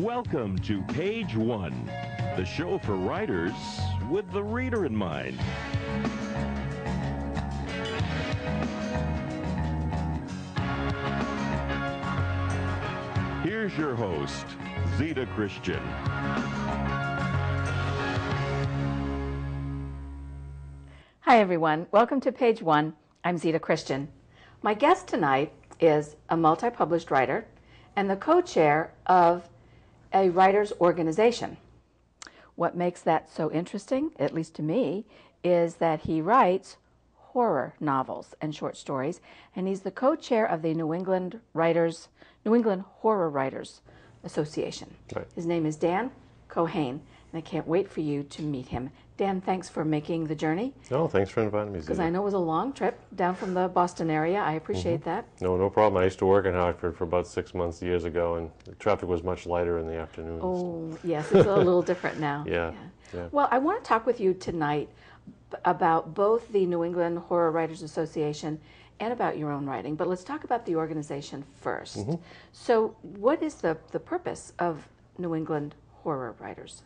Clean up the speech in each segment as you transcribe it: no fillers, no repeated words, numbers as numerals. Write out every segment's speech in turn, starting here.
Welcome to Page One, the show for writers with the reader in mind. Here's your host, Zita Christian. Hi everyone, welcome to Page One. I'm Zita Christian. My guest tonight is a multi-published writer and the co-chair of a writers' organization. What makes that so interesting, at least to me, is that he writes horror novels and short stories, and he's the co-chair of the New England Horror Writers Association. Right. His name is Dan Keohane, and I can't wait for you to meet him. Dan, thanks for making the journey. Oh, thanks for inviting me, Zita. Because I know it was a long trip down from the Boston area. I appreciate that. No problem. I used to work in Hartford for about 6 months years ago, and the traffic was much lighter in the afternoons. Oh, yes, it's a little different now. Yeah. Well, I want to talk with you tonight about both the New England Horror Writers Association and about your own writing, but let's talk about the organization first. So what is the purpose of New England Horror Writers?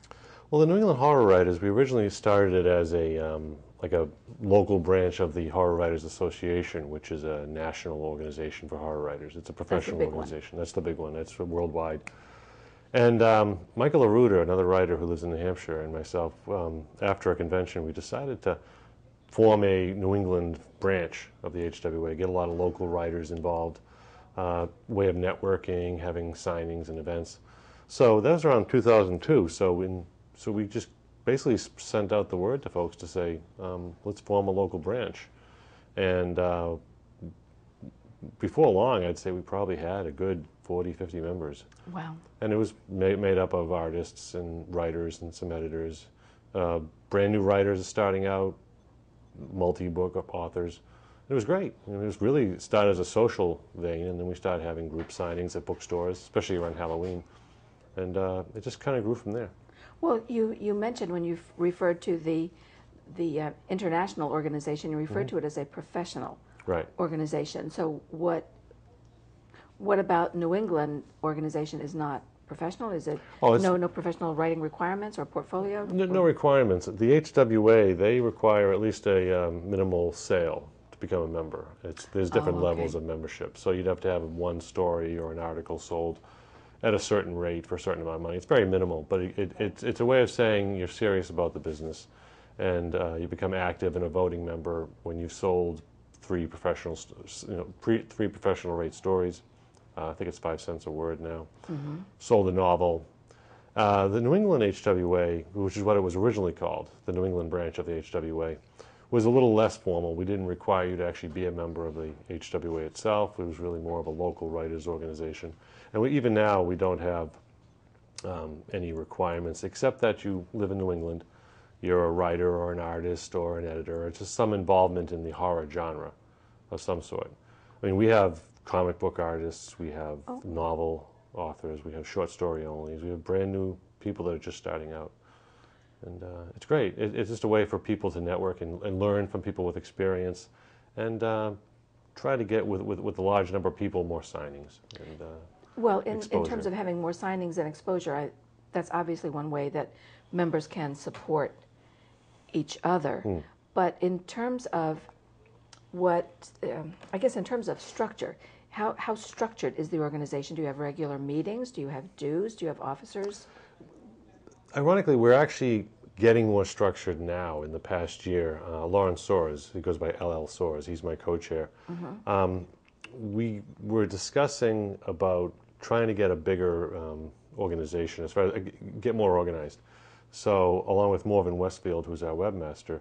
Well, the New England Horror Writers, we originally started it as a local branch of the Horror Writers Association, which is a national organization for horror writers. It's a professional organization. That's the big one. That's worldwide. And Michael Arruda, another writer who lives in New Hampshire, and myself, after a convention, we decided to form a New England branch of the HWA, get a lot of local writers involved, way of networking, having signings and events. So that was around 2002. So we just basically sent out the word to folks to say, let's form a local branch. And before long, I'd say we probably had a good 40, 50 members. Wow. And it was made up of artists and writers and some editors, brand new writers starting out, multi-book authors. It was great. It was really started as a social vein, and then we started having group signings at bookstores, especially around Halloween. And it just kind of grew from there. Well, you mentioned when you referred to the international organization, you referred to it as a professional organization. So what about New England organization is not professional? Is it no professional writing requirements or portfolio? No requirements. The HWA, they require at least a minimal sale to become a member. There's different levels of membership. So you'd have to have one story or an article sold at a certain rate for a certain amount of money. It's very minimal, but it's a way of saying you're serious about the business, and you become active and a voting member when you've sold three professional rate stories. I think it's 5 cents a word now. Sold a novel. The New England HWA, which is what it was originally called, the New England branch of the HWA, was a little less formal. We didn't require you to actually be a member of the HWA itself. It was really more of a local writers organization. And even now, we don't have any requirements, except that you live in New England, you're a writer or an artist or an editor, or just some involvement in the horror genre of some sort. I mean, we have comic book artists, we have novel authors, we have short story onlys, we have brand new people that are just starting out. And it's great. It's just a way for people to network and learn from people with experience, and try to get with a large number of people more signings. And, well, in terms of having more signings and exposure, that's obviously one way that members can support each other. But in terms of I guess in terms of structure, how structured is the organization? Do you have regular meetings? Do you have dues? Do you have officers? Ironically, we're actually getting more structured now in the past year. Lawrence Soares, he goes by LL Soares, he's my co-chair. We were discussing about trying to get a bigger organization, as far as get more organized. So along with Morven Westfield, who's our webmaster,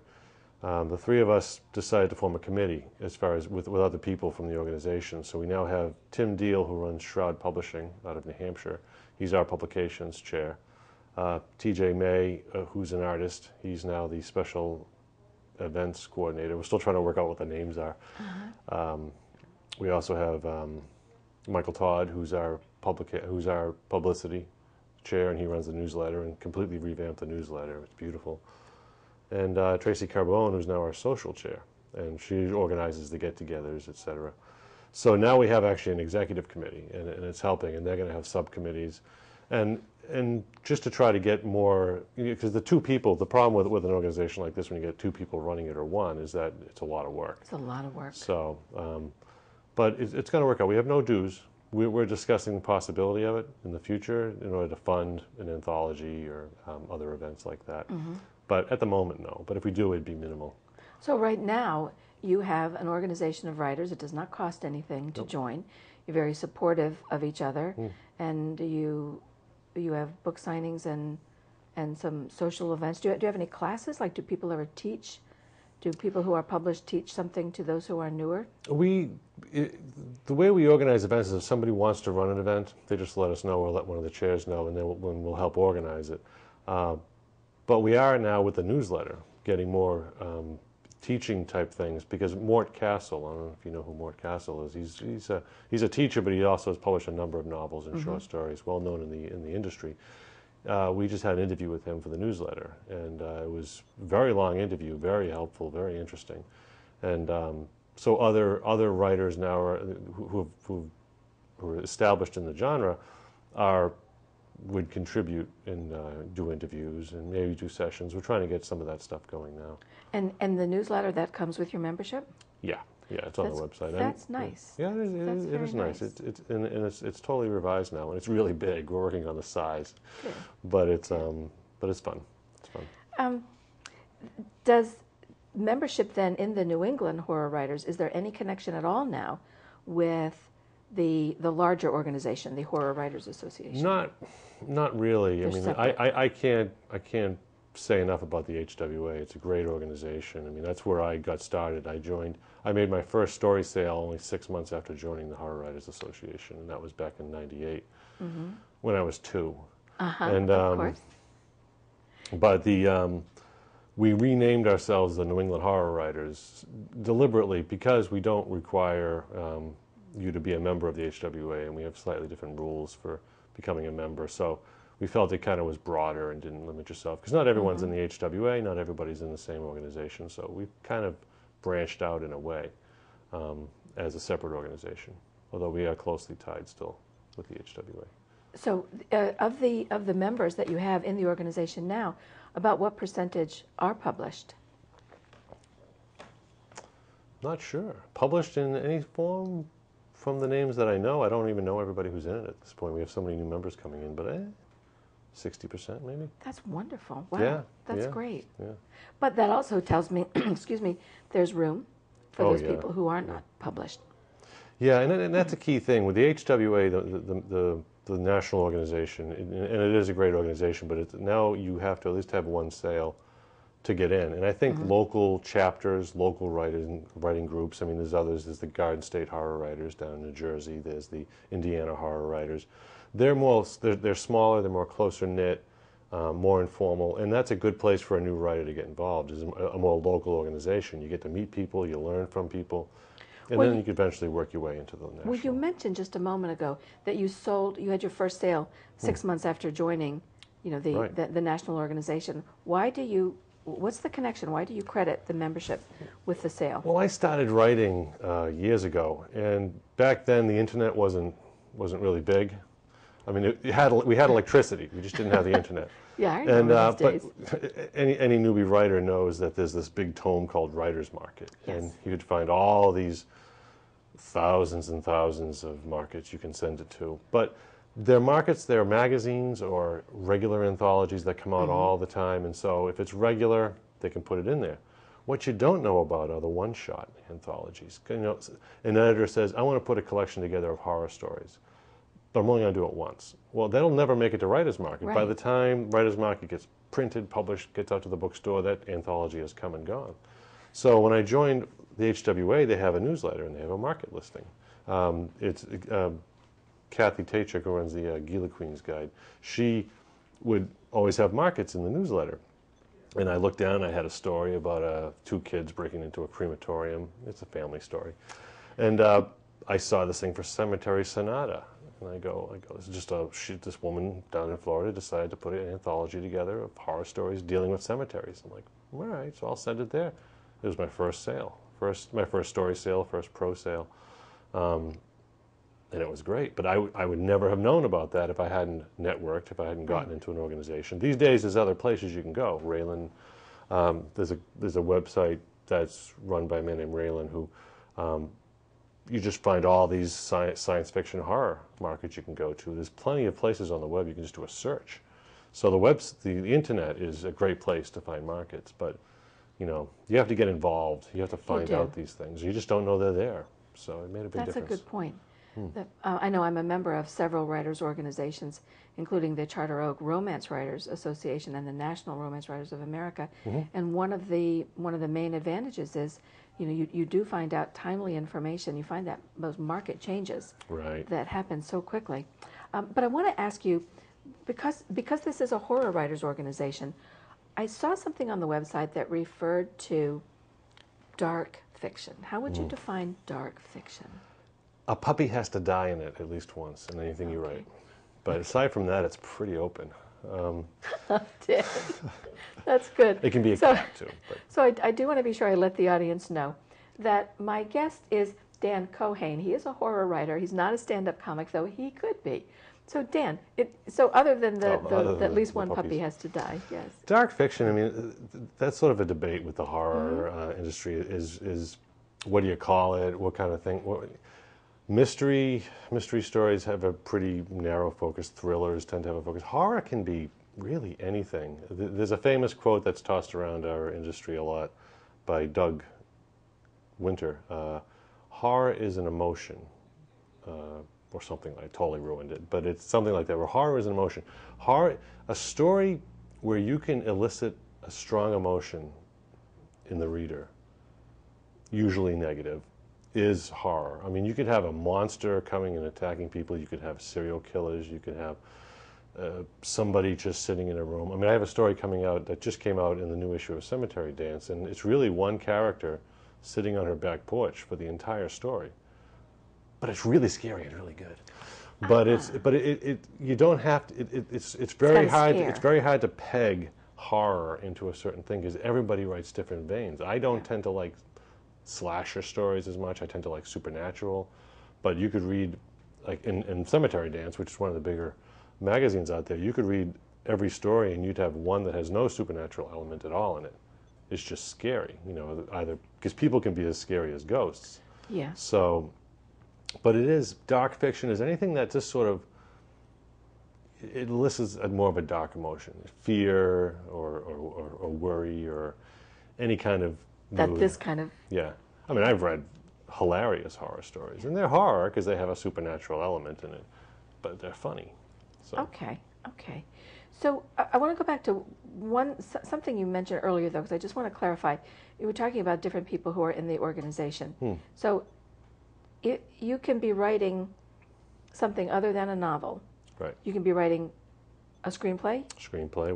the three of us decided to form a committee as far as with other people from the organization. So we now have Tim Deal, who runs Shroud Publishing out of New Hampshire. He's our publications chair. TJ May, who's an artist, he's now the special events coordinator. We're still trying to work out what the names are. We also have Michael Todd, who's our publicity chair, and he runs the newsletter and completely revamped the newsletter. It's beautiful. And Tracy Carbone, who's now our social chair, and she organizes the get-togethers, etc. So now we have actually an executive committee, and it's helping, and they're going to have subcommittees. And and just to try to get more, because the two people, the problem with an organization like this, when you get two people running it or one, is that it's a lot of work. It's a lot of work. So, but it's going to work out. We have no dues. We're discussing the possibility of it in the future in order to fund an anthology or other events like that. But at the moment, no. But if we do, it'd be minimal. So right now, you have an organization of writers. It does not cost anything to join. You're very supportive of each other, and you have book signings and some social events. Do you have any classes? Like, do people ever teach? Do people who are published teach something to those who are newer? The way we organize events is if somebody wants to run an event, they just let us know or let one of the chairs know, and then we'll help organize it. But we are now with the newsletter getting more teaching type things, because Mort Castle, I don't know if you know who Mort Castle is. He's a teacher, but he also has published a number of novels and short stories, well known in the industry. We just had an interview with him for the newsletter, and it was a very long interview, very helpful, very interesting. And so other writers now who are established in the genre would contribute and do interviews and maybe do sessions. We're trying to get some of that stuff going now. And the newsletter, that comes with your membership? Yeah, it's on the website. That's nice. Yeah, it is nice. It's totally revised now, and it's really big. We're working on the size, but it's fun. It's fun. Does membership then in the New England Horror Writers, is there any connection at all now with the larger organization, the Horror Writers Association? Not really. They're separate. I can't say enough about the HWA. It's a great organization. I mean, that's where I got started. I made my first story sale only 6 months after joining the Horror Writers Association, and that was back in '98 when I was 2. And of course. But we renamed ourselves the New England Horror Writers deliberately because we don't require you to be a member of the HWA, and we have slightly different rules for becoming a member. So we felt it kind of was broader and didn't limit yourself, because not everyone's in the HWA, not everybody's in the same organization. So we kind of branched out in a way as a separate organization, although we are closely tied still with the HWA. So of the members that you have in the organization now, about what percentage are published? Not sure. Published in any form from the names that I know. I don't even know everybody who's in it at this point. We have so many new members coming in, but 60% maybe. That's wonderful. Wow, Yeah, that's yeah, great. Yeah. But that also tells me, excuse me, there's room for those yeah. people who are not published. Yeah, and that's a key thing with the HWA, the national organization, and it is a great organization. But now you have to at least have one sale to get in. And I think local chapters, local writing groups. I mean, there's others. There's the Garden State Horror Writers down in New Jersey. There's the Indiana Horror Writers. They're smaller. They're more closer knit, more informal, and that's a good place for a new writer to get involved. Is a more local organization. You get to meet people. You learn from people. And then you could eventually work your way into the national. Well, you mentioned just a moment ago that you had your first sale 6 months after joining, the national organization. What's the connection? Why do you credit the membership with the sale? Well, I started writing years ago, and back then the internet wasn't really big. I mean, we had electricity. We just didn't have the internet. Yeah, I remember those days. But any newbie writer knows that there's this big tome called Writer's Market, Yes. and you could find all these thousands and thousands of markets you can send it to. But they're markets, they're magazines or regular anthologies that come out all the time, and so if it's regular, they can put it in there. What you don't know about are the one-shot anthologies. An editor says, I want to put a collection together of horror stories, but I'm only going to do it once. Well, that'll never make it to Writer's Market. Right. By the time Writer's Market gets printed, published, gets out to the bookstore, that anthology has come and gone. So when I joined the HWA, they have a newsletter and they have a market listing. It's Kathy Tachik, who runs the Gila Queen's Guide. She would always have markets in the newsletter. And I looked down, I had a story about 2 kids breaking into a crematorium. It's a family story. And I saw this thing for Cemetery Sonata. And I go, this is just this woman down in Florida decided to put an anthology together of horror stories dealing with cemeteries. I'm like, all right, so I'll send it there. It was my first sale, my first story sale, first pro sale. And it was great. But I would never have known about that if I hadn't networked, if I hadn't gotten into an organization. These days, there's other places you can go. Raylan, there's a website that's run by a man named Raylan who you just find all these science fiction horror markets you can go to. There's plenty of places on the web you can just do a search. So the internet is a great place to find markets, but you have to get involved. You have to find out these things. You just don't know they're there. So it made a big difference. That's a good point. I know I'm a member of several writers' organizations, including the Charter Oak Romance Writers Association and the National Romance Writers of America. And one of the main advantages is, you do find out timely information. You find that those market changes that happen so quickly. But I want to ask you, because this is a horror writers organization, I saw something on the website that referred to dark fiction. How would you define dark fiction? A puppy has to die in it at least once in anything you write. But aside from that, it's pretty open. That's good. It can be a cat too. But. So I do want to be sure I let the audience know that my guest is Dan Keohane. He is a horror writer. He's not a stand-up comic, though he could be. So Dan, other than at least one puppy has to die, yes. Dark fiction, I mean, that's sort of a debate with the horror industry. Is what do you call it? What kind of thing? Mystery stories have a pretty narrow focus. Thrillers tend to have a focus. Horror can be really anything. There's a famous quote that's tossed around our industry a lot by Doug Winter. Horror is an emotion, or something. I totally ruined it, but it's something like that. Where horror is an emotion. Horror, a story where you can elicit a strong emotion in the reader, usually negative, is horror. I mean, you could have a monster coming and attacking people. You could have serial killers. You could have somebody just sitting in a room. I mean, I have a story coming out that just came out in the new issue of Cemetery Dance, and it's really one character sitting on her back porch for the entire story. But it's really scary and really good. But you don't have to. It's very hard. It's very hard to peg horror into a certain thing because everybody writes different veins. I don't tend to like slasher stories as much. I tend to like supernatural. But you could read, like in Cemetery Dance, which is one of the bigger magazines out there, you could read every story and you'd have one that has no supernatural element at all in it. It's just scary, either because people can be as scary as ghosts. Yeah. So, but it is dark fiction is anything that just sort of it elicits more of a dark emotion, fear or worry or any kind of mood. This kind of I mean, I've read hilarious horror stories, and they're horror because they have a supernatural element in it, but they're funny. So. Okay. So I want to go back to something you mentioned earlier, though, because I just want to clarify. You were talking about different people who are in the organization. So you can be writing something other than a novel. Right. You can be writing a screenplay.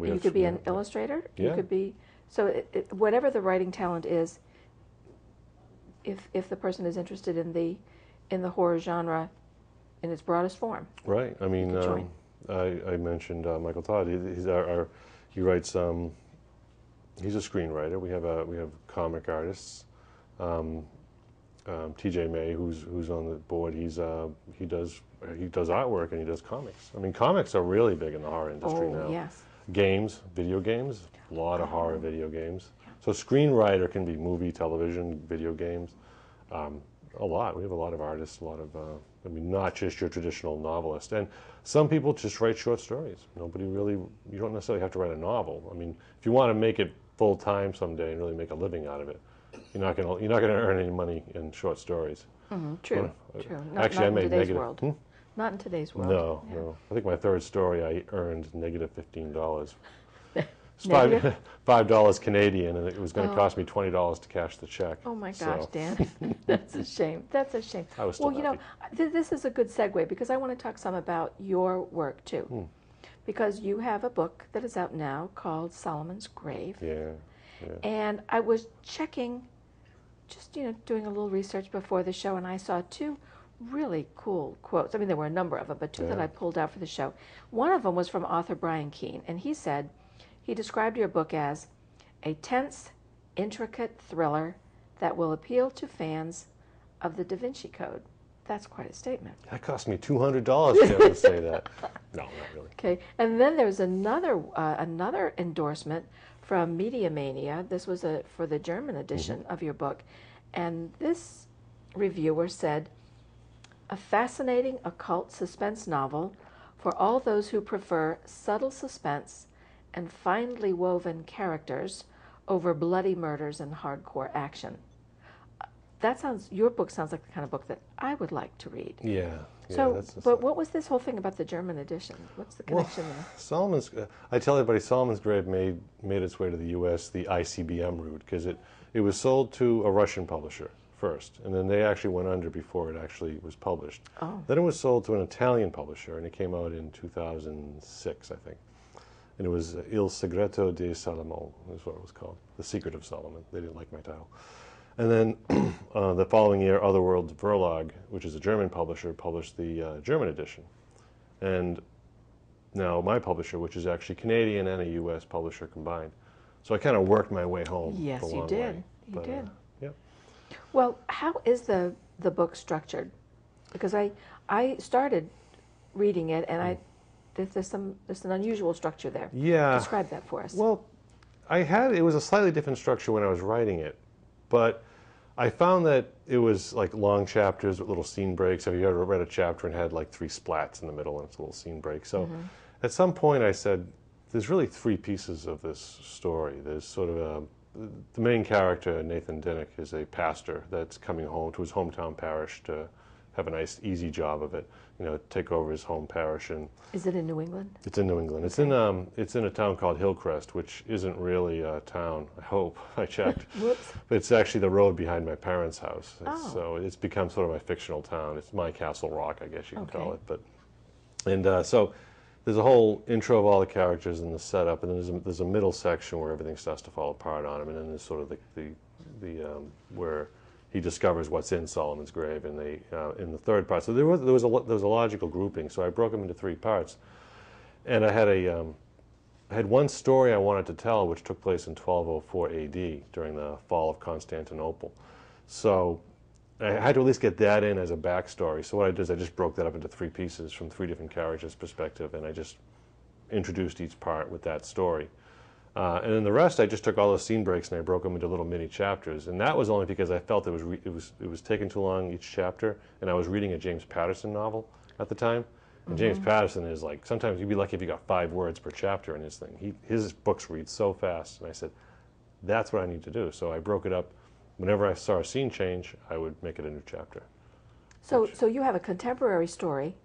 You could be an illustrator. Yeah. You could be whatever the writing talent is. If the person is interested in the horror genre in its broadest form. Right. I mean, I mentioned Michael Todd. He writes. He's a screenwriter. We have comic artists. TJ May, who's on the board. He does artwork and he does comics. I mean, comics are really big in the horror industry now. Yes. Games, video games, a lot of horror video games. So screenwriter can be movie, television, video games. A lot. We have a lot of artists, not just your traditional novelist. And some people just write short stories. You don't necessarily have to write a novel. I mean, if you want to make it full time someday and really make a living out of it, you're not going to earn any money in short stories. True. Actually, I made negative. World. Not in today's world. No. I think my third story I earned negative $15. It's $5 Canadian, and it was going to cost me $20 to cash the check. Oh my gosh, Dan, that's a shame. I was still happy. This is a good segue because I want to talk some about your work too, because you have a book that is out now called Solomon's Grave. Yeah. And I was checking, just doing a little research before the show, and I saw two really cool quotes. I mean, there were a number of them, but two that I pulled out for the show. One of them was from author Brian Keene, and he said. He described your book as a tense, intricate thriller that will appeal to fans of the Da Vinci Code. That's quite a statement. That cost me $200 to be able to say that. No, not really. Okay, and then there's another endorsement from Media Mania. This was for the German edition of your book, and this reviewer said, "A fascinating occult suspense novel for all those who prefer subtle suspense and finely woven characters over bloody murders and hardcore action." Your book sounds like the kind of book that I would like to read. Yeah. So, but what was this whole thing about the German edition? What's the connection there? I tell everybody Solomon's Grave made its way to the U.S. the ICBM route, because it was sold to a Russian publisher first, and then they actually went under before it actually was published. Oh. Then it was sold to an Italian publisher, and it came out in 2006, I think. And it was Il Segreto di Salomone, is what it was called, The Secret of Solomon. They didn't like my title. And then the following year, Otherworld's Prologue, which is a German publisher, published the German edition. And now my publisher, which is actually Canadian and a U.S. publisher combined. So I kind of worked my way home. Yes, the you long did. way. You did. Yeah. Well, how is the book structured? Because I started reading it, and there's an unusual structure there. Yeah. Describe that for us. Well, it was a slightly different structure when I was writing it, but I found that it was like long chapters with little scene breaks. Have you ever read a chapter and had like 3 splats in the middle and it's a little scene break? So at some point I said, there's really 3 pieces of this story. There's sort of the main character, Nathan Dinnick, is a pastor that's coming home to his hometown parish to have a nice, easy job of it, take over his home parish. And is it in New England? It's in New England. Okay. It's in a town called Hillcrest, which isn't really a town. I hope. I checked. Whoops. But it's actually the road behind my parents' house. Oh. So it's become sort of my fictional town. It's my Castle Rock, I guess you can call it. So there's a whole intro of all the characters and the setup, and then there's a middle section where everything starts to fall apart on him, and then there's sort of the where he discovers what's in Solomon's Grave in the third part. So there was a logical grouping. So I broke them into 3 parts, and I had one story I wanted to tell, which took place in 1204 A.D. during the fall of Constantinople. So I had to at least get that in as a backstory. So what I did is I just broke that up into 3 pieces from 3 different characters' perspective, and I just introduced each part with that story. And then the rest, I just took all those scene breaks and I broke them into little mini chapters. And that was only because I felt it was taking too long each chapter. And I was reading a James Patterson novel at the time. And James Patterson is like, sometimes you'd be lucky if you got 5 words per chapter in his thing. His books read so fast. And I said, that's what I need to do. So I broke it up. Whenever I saw a scene change, I would make it a new chapter. So you have a contemporary story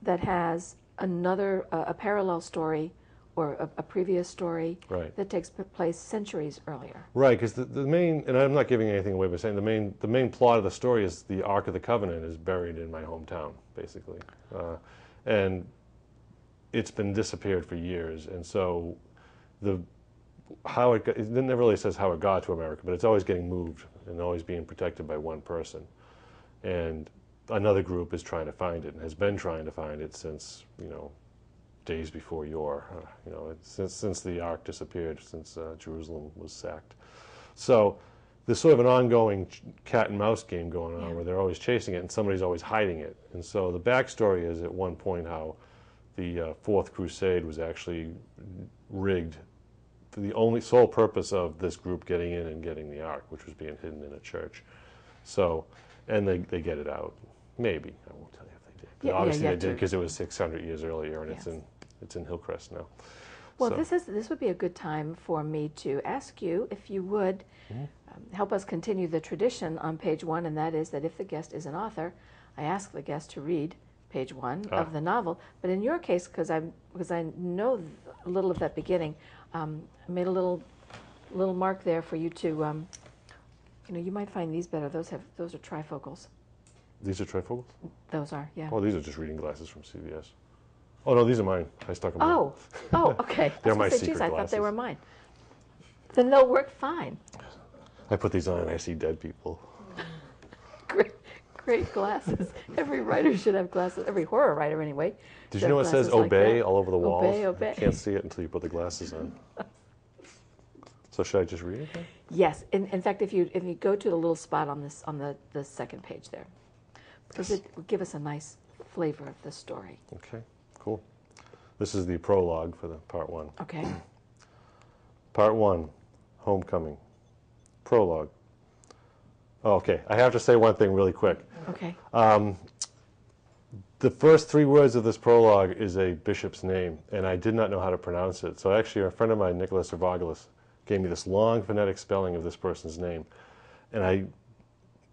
that has a parallel story or a previous story that takes place centuries earlier. Right, because the main, and I'm not giving anything away by saying the main plot of the story is the Ark of the Covenant is buried in my hometown, basically. And it's been disappeared for years, and so it never really says how it got to America, but it's always getting moved and always being protected by one person. And another group is trying to find it and has been trying to find it since, days before since the Ark disappeared, since Jerusalem was sacked. So there's sort of an ongoing cat and mouse game going on where they're always chasing it and somebody's always hiding it. And so the backstory is at one point how the Fourth Crusade was actually rigged for the sole purpose of this group getting in and getting the Ark, which was being hidden in a church. So, and they get it out. Maybe. I won't tell you if they did. But obviously they did, because it was 600 years earlier, and it's in Hillcrest now. Well, this would be a good time for me to ask you if you would help us continue the tradition on page 1, and that is that if the guest is an author, I ask the guest to read page 1 of the novel. But in your case, because I know a little of that beginning, I made a little mark there for you to. You might find these better. Those are trifocals. These are trifocals? Those are, yeah. Oh, these are just reading glasses from CVS. Oh, no, these are mine. I stuck them Oh, okay. They're my secret geez, glasses. I thought they were mine. Then they'll work fine. I put these on and I see dead people. Great glasses. Every writer should have glasses. Every horror writer, anyway. Did you know it says obey all over the walls? Obey, obey. You can't see it until you put the glasses on. So should I just read it then? Yes. In fact, if you go to the little spot on the second page there. because it will give us a nice flavor of the story. Okay, cool. This is the prologue for the part one. Okay. Part one, Homecoming. Prologue. Oh, okay, I have to say one thing really quick. Okay. The first three words of this prologue is a bishop's name, and I did not know how to pronounce it. So actually, a friend of mine, Nicholas Ervogelis, gave me this long phonetic spelling of this person's name, and I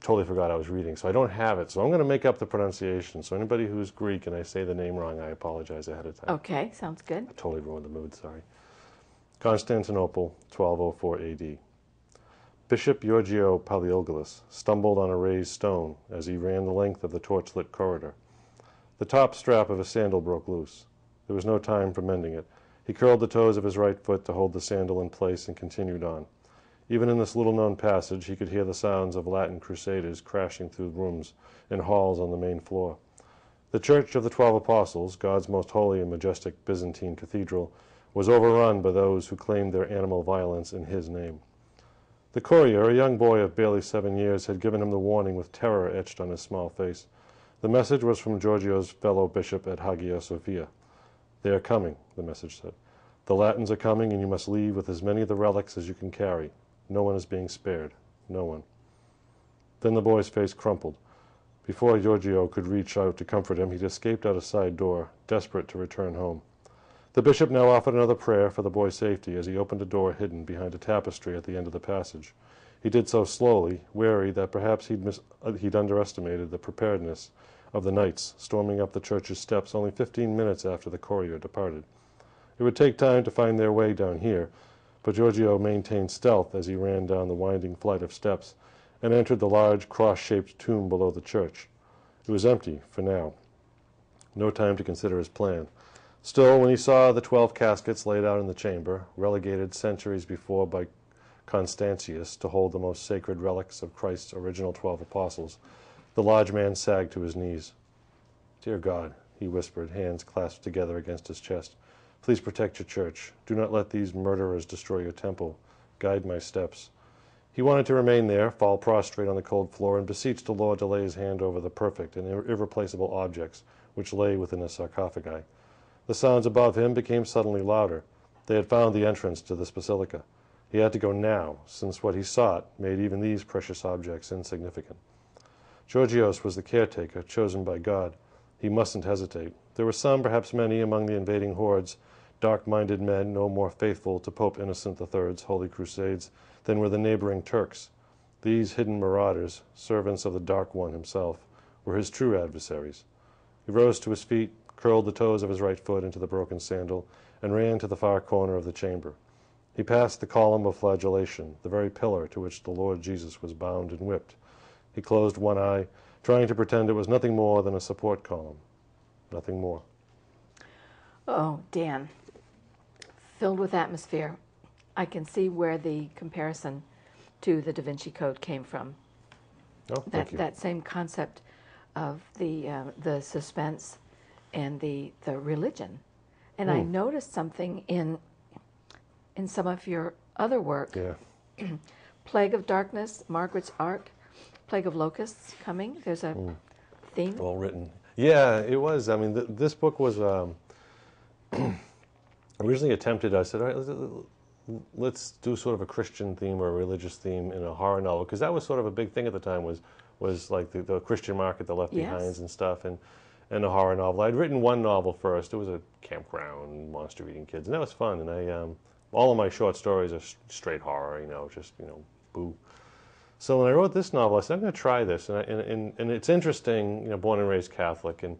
totally forgot I was reading, so I don't have it. So I'm going to make up the pronunciation. So anybody who's Greek and I say the name wrong, I apologize ahead of time. Okay, sounds good. I totally ruined the mood, sorry. Constantinople, 1204 AD. Bishop Georgio Palaeologos stumbled on a raised stone as he ran the length of the torchlit corridor. The top strap of his sandal broke loose. There was no time for mending it. He curled the toes of his right foot to hold the sandal in place and continued on. Even in this little-known passage, he could hear the sounds of Latin crusaders crashing through rooms and halls on the main floor. The Church of the 12 Apostles, God's most holy and majestic Byzantine cathedral, was overrun by those who claimed their animal violence in his name. The courier, a young boy of barely 7 years, had given him the warning with terror etched on his small face. The message was from Giorgio's fellow bishop at Hagia Sophia. "They are coming," the message said. "The Latins are coming, and you must leave with as many of the relics as you can carry. No one is being spared. No one." Then the boy's face crumpled. Before Giorgio could reach out to comfort him, he'd escaped out a side door, desperate to return home. The bishop now offered another prayer for the boy's safety as he opened a door hidden behind a tapestry at the end of the passage. He did so slowly, wary that perhaps he'd underestimated the preparedness of the knights storming up the church's steps only 15 minutes after the courier departed. It would take time to find their way down here, but Giorgio maintained stealth as he ran down the winding flight of steps and entered the large cross-shaped tomb below the church. It was empty for now. No time to consider his plan. Still, when he saw the 12 caskets laid out in the chamber, relegated centuries before by Constantius to hold the most sacred relics of Christ's original 12 apostles, the large man sagged to his knees. "Dear God," he whispered, hands clasped together against his chest, "please protect your church. Do not let these murderers destroy your temple. Guide my steps." He wanted to remain there, fall prostrate on the cold floor, and beseech the Lord to lay his hand over the perfect and irreplaceable objects which lay within the sarcophagi. The sounds above him became suddenly louder. They had found the entrance to this basilica. He had to go now, since what he sought made even these precious objects insignificant. Georgios was the caretaker chosen by God. He mustn't hesitate. There were some, perhaps many, among the invading hordes, dark-minded men no more faithful to Pope Innocent III's holy crusades than were the neighboring Turks. These hidden marauders, servants of the Dark One himself, were his true adversaries. He rose to his feet, curled the toes of his right foot into the broken sandal, and ran to the far corner of the chamber. He passed the column of flagellation, the very pillar to which the Lord Jesus was bound and whipped. He closed one eye, trying to pretend it was nothing more than a support column. Nothing more. Oh, Dan, filled with atmosphere. I can see where the comparison to the Da Vinci Code came from. Oh, thank you. That same concept of the suspense and the religion. And I noticed something in some of your other work. Yeah. Plague of Darkness, Margaret's Ark, Plague of Locusts coming. There's a theme. Well written. Yeah, it was. I mean, this book was originally attempted. I said, all right, let's do sort of a Christian theme or a religious theme in a horror novel, because that was sort of a big thing at the time, was like the Christian market, the Left Behinds and stuff, and a horror novel. I'd written one novel first. It was a campground, monster-eating kids, and that was fun. And all of my short stories are straight horror, just boo. So when I wrote this novel, I said, I'm going to try this, and it's interesting, born and raised Catholic, and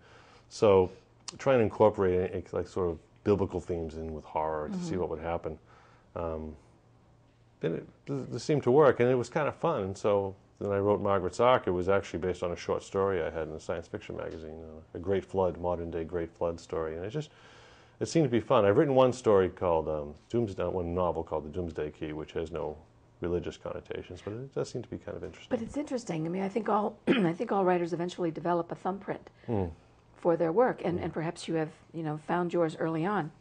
so trying to incorporate like sort of biblical themes in with horror to see what would happen. It seemed to work, and it was kind of fun. And so then I wrote Margaret's Ark. It was actually based on a short story I had in a science fiction magazine, a Great Flood, modern-day Great Flood story, and it seemed to be fun. I've written one story called one novel called The Doomsday Key, which has no religious connotations, but it does seem to be kind of interesting. But it's interesting. I mean, I think all writers eventually develop a thumbprint for their work, and perhaps you have found yours early on.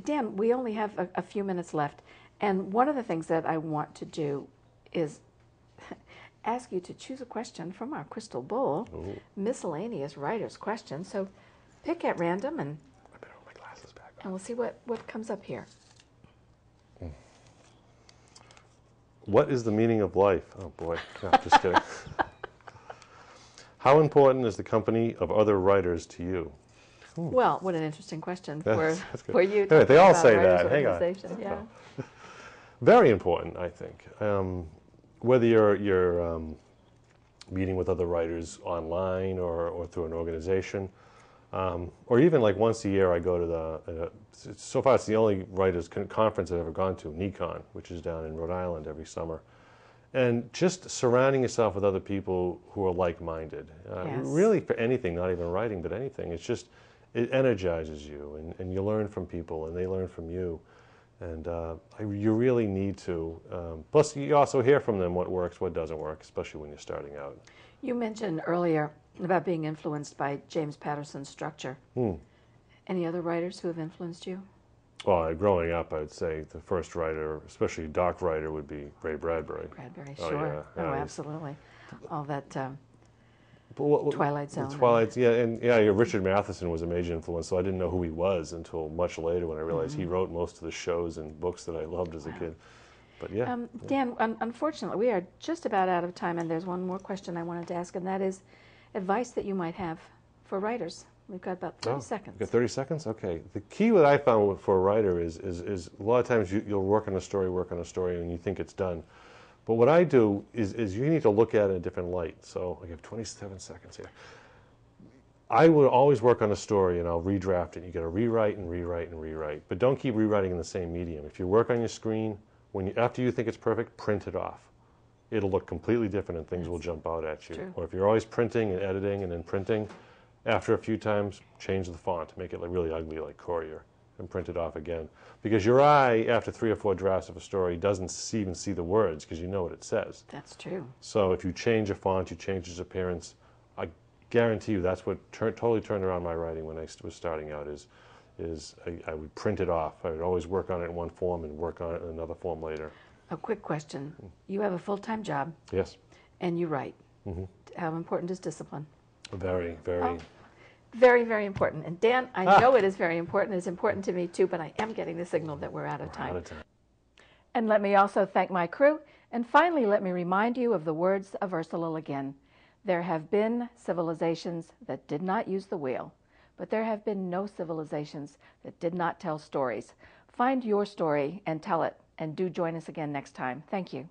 Dan, we only have a few minutes left, and one of the things that I want to do is ask you to choose a question from our crystal bowl, miscellaneous writer's questions. So pick at random, and I better put my glasses back on. and we'll see what comes up here. What is the meaning of life? Oh boy, no, just kidding. How important is the company of other writers to you? Well, what an interesting question That's good. for you. Anyway, they all about say writers' that. Hang on. organization. Yeah. Very important, I think. Whether you're meeting with other writers online or through an organization, or even like once a year I go to so far it's the only writers conference I've ever gone to, NECON, which is down in Rhode Island every summer. And just surrounding yourself with other people who are like-minded, Yes. really for anything, not even writing, but anything. It's just, it energizes you, and you learn from people, and they learn from you. And you really need to. Plus, you also hear from them what works, what doesn't work, especially when you're starting out. You mentioned earlier about being influenced by James Patterson's structure. Any other writers who have influenced you? Well, growing up, I'd say the first writer, especially doc writer, would be Ray Bradbury. Bradbury, Oh, sure. yeah. Oh, Yeah, absolutely. All that But Twilight Zone. Twilight, Richard Matheson was a major influence, so I didn't know who he was until much later when I realized he wrote most of the shows and books that I loved as a kid. But yeah. Dan, unfortunately, we are just about out of time, and there's one more question I wanted to ask, and that is advice that you might have for writers. We've got about 30 seconds. You've got 30 seconds? Okay. The key that I found for a writer is a lot of times you'll work on a story, and you think it's done. But what I do is you need to look at it in a different light. So I have 27 seconds here. I would always work on a story, and I'll redraft it. You got to rewrite and rewrite and rewrite. But don't keep rewriting in the same medium. If you work on your screen, after you think it's perfect, print it off. It'll look completely different, and things will jump out at you. True. Or if you're always printing and editing and then printing, after a few times, change the font, make it really ugly like Courier, and print it off again. Because your eye, after 3 or 4 drafts of a story, doesn't even see the words because you know what it says. That's true. So if you change a font, you change its appearance, I guarantee you that's what totally turned around my writing when I was starting out I would print it off. I would always work on it in one form and work on it in another form later. A quick question. You have a full-time job. Yes. And you write. How important is discipline? Very, very. Very, very important. And Dan, I know it is very important. It's important to me too, but I am getting the signal that we're out of time. And let me also thank my crew. And finally, let me remind you of the words of Ursula Le Guin. There have been civilizations that did not use the wheel, but there have been no civilizations that did not tell stories. Find your story and tell it, and do join us again next time. Thank you.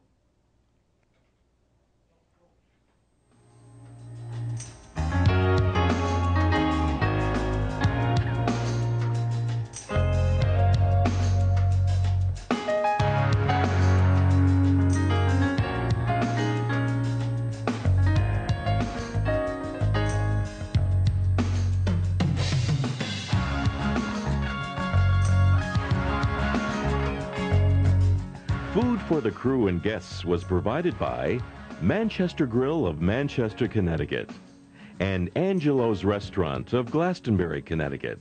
Food for the crew and guests was provided by Manchester Grill of Manchester, Connecticut, and Angelo's Restaurant of Glastonbury, Connecticut.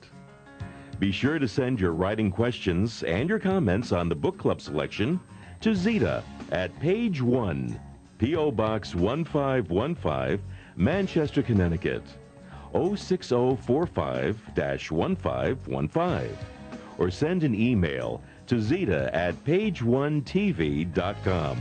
Be sure to send your writing questions and your comments on the book club selection to Zita at page 1, P.O. Box 1515, Manchester, Connecticut, 06045-1515, or send an email to Zita at page1tv.com.